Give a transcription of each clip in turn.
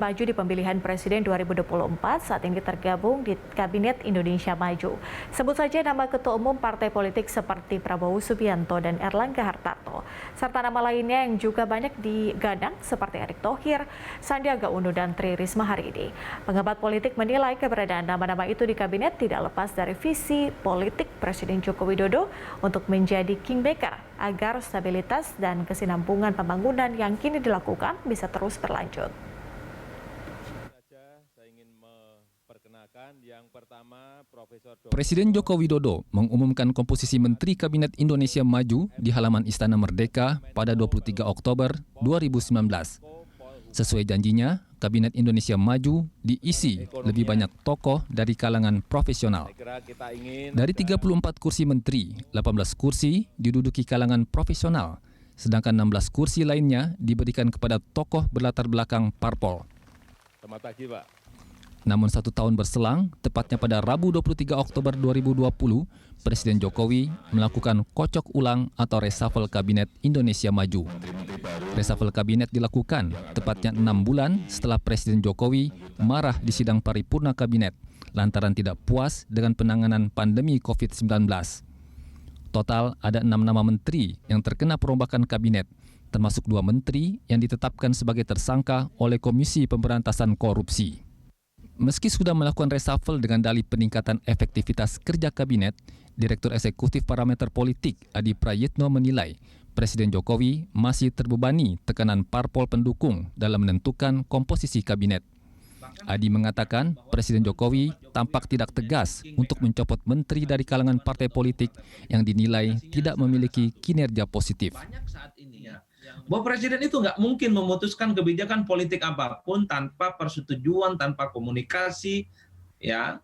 Maju di pemilihan Presiden 2024 saat ini tergabung di Kabinet Indonesia Maju. Sebut saja nama ketua umum partai politik seperti Prabowo Subianto dan Erlangga Hartarto, serta nama lainnya yang juga banyak digadang seperti Erick Thohir, Sandiaga Uno, dan Tri Risma hari ini. Pengamat politik menilai keberadaan nama-nama itu di kabinet tidak lepas dari visi politik Presiden Joko Widodo untuk menjadi kingmaker agar stabilitas dan kesinambungan pembangunan yang kini dilakukan bisa terus berlanjut. Presiden Joko Widodo mengumumkan komposisi Menteri Kabinet Indonesia Maju di halaman Istana Merdeka pada 23 Oktober 2019. Sesuai janjinya, Kabinet Indonesia Maju diisi lebih banyak tokoh dari kalangan profesional. Dari 34 kursi menteri, 18 kursi diduduki kalangan profesional, sedangkan 16 kursi lainnya diberikan kepada tokoh berlatar belakang parpol. Namun 1 tahun berselang, tepatnya pada Rabu 23 Oktober 2020, Presiden Jokowi melakukan kocok ulang atau reshuffle Kabinet Indonesia Maju. Reshuffle Kabinet dilakukan tepatnya 6 bulan setelah Presiden Jokowi marah di sidang paripurna Kabinet lantaran tidak puas dengan penanganan pandemi COVID-19. Total ada 6 nama menteri yang terkena perombakan Kabinet, termasuk 2 menteri yang ditetapkan sebagai tersangka oleh Komisi Pemberantasan Korupsi. Meski sudah melakukan reshuffle dengan dalih peningkatan efektivitas kerja kabinet, Direktur Eksekutif Parameter Politik Adi Prayitno menilai Presiden Jokowi masih terbebani tekanan parpol pendukung dalam menentukan komposisi kabinet. Adi mengatakan Presiden Jokowi tampak tidak tegas untuk mencopot menteri dari kalangan partai politik yang dinilai tidak memiliki kinerja positif. Bahwa presiden itu nggak mungkin memutuskan kebijakan politik apapun tanpa persetujuan, tanpa komunikasi, ya,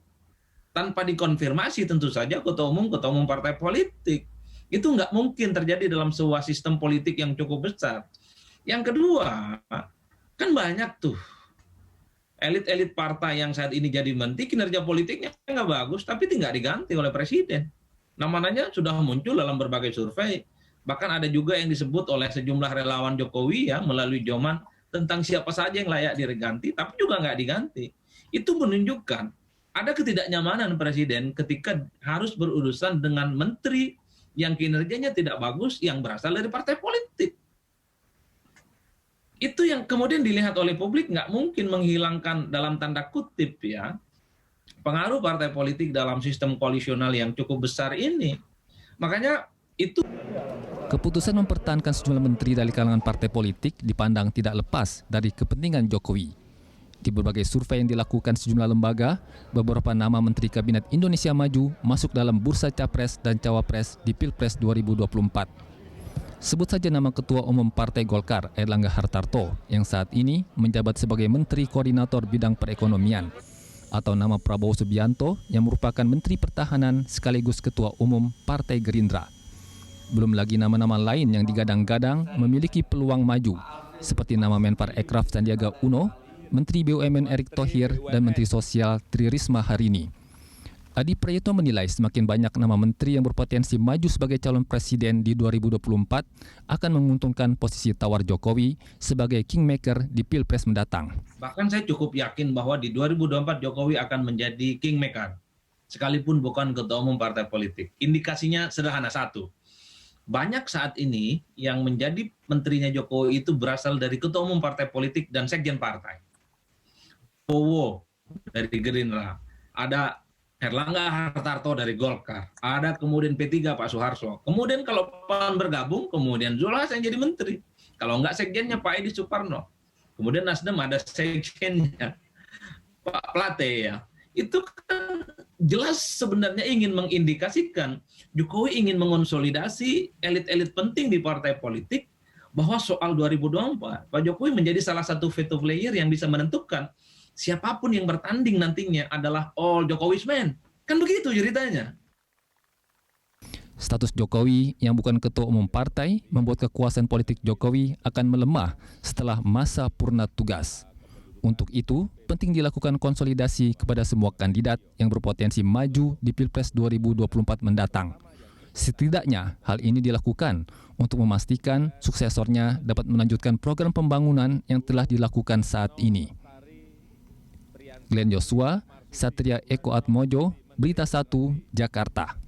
tanpa dikonfirmasi tentu saja ketua umum partai politik. Itu nggak mungkin terjadi dalam sebuah sistem politik yang cukup besar. Yang kedua, kan banyak tuh elit-elit partai yang saat ini jadi menteri, kinerja politiknya nggak bagus, tapi tidak diganti oleh presiden. Namanya sudah muncul dalam berbagai survei. Bahkan ada juga yang disebut oleh sejumlah relawan Jokowi ya melalui Joman tentang siapa saja yang layak diganti, tapi juga nggak diganti. Itu menunjukkan ada ketidaknyamanan presiden ketika harus berurusan dengan menteri yang kinerjanya tidak bagus yang berasal dari partai politik. Itu yang kemudian dilihat oleh publik nggak mungkin menghilangkan dalam tanda kutip ya pengaruh partai politik dalam sistem koalisional yang cukup besar ini. Makanya itu keputusan mempertahankan sejumlah menteri dari kalangan partai politik dipandang tidak lepas dari kepentingan Jokowi. Di berbagai survei yang dilakukan sejumlah lembaga, beberapa nama Menteri Kabinet Indonesia Maju masuk dalam bursa Capres dan Cawapres di Pilpres 2024. Sebut saja nama Ketua Umum Partai Golkar, Erlangga Hartarto, yang saat ini menjabat sebagai Menteri Koordinator Bidang Perekonomian, atau nama Prabowo Subianto yang merupakan Menteri Pertahanan sekaligus Ketua Umum Partai Gerindra. Belum lagi nama-nama lain yang digadang-gadang memiliki peluang maju, seperti nama Menpar Ekraf Sandiaga Uno, Menteri BUMN Erick Thohir, dan Menteri Sosial Tri Risma hari ini. Adi Prayitno menilai semakin banyak nama menteri yang berpotensi maju sebagai calon presiden di 2024 akan menguntungkan posisi tawar Jokowi sebagai kingmaker di Pilpres mendatang. Bahkan saya cukup yakin bahwa di 2024 Jokowi akan menjadi kingmaker, sekalipun bukan ketua umum partai politik. Indikasinya sederhana satu. Banyak saat ini yang menjadi menterinya Jokowi itu berasal dari ketua umum partai politik dan sekjen partai. Prabowo dari Gerindra, ada Erlangga Hartarto dari Golkar, ada kemudian P3 Pak Soeharto. Kemudian kalau PAN bergabung, kemudian Zulhas yang jadi menteri. Kalau enggak sekjennya Pak Edi Suparno. Kemudian Nasdem ada sekjennya Pak Plate ya. Itu kan jelas sebenarnya ingin mengindikasikan Jokowi ingin mengonsolidasi elit-elit penting di partai politik bahwa soal 2024 Pak Jokowi menjadi salah satu veto player yang bisa menentukan siapapun yang bertanding nantinya adalah all Jokowi's man. Kan begitu ceritanya. Status Jokowi yang bukan ketua umum partai membuat kekuasaan politik Jokowi akan melemah setelah masa purna tugas. Untuk itu, penting dilakukan konsolidasi kepada semua kandidat yang berpotensi maju di Pilpres 2024 mendatang. Setidaknya, hal ini dilakukan untuk memastikan suksesornya dapat melanjutkan program pembangunan yang telah dilakukan saat ini. Glenn Joshua, Satria Eko Atmojo, Berita 1, Jakarta.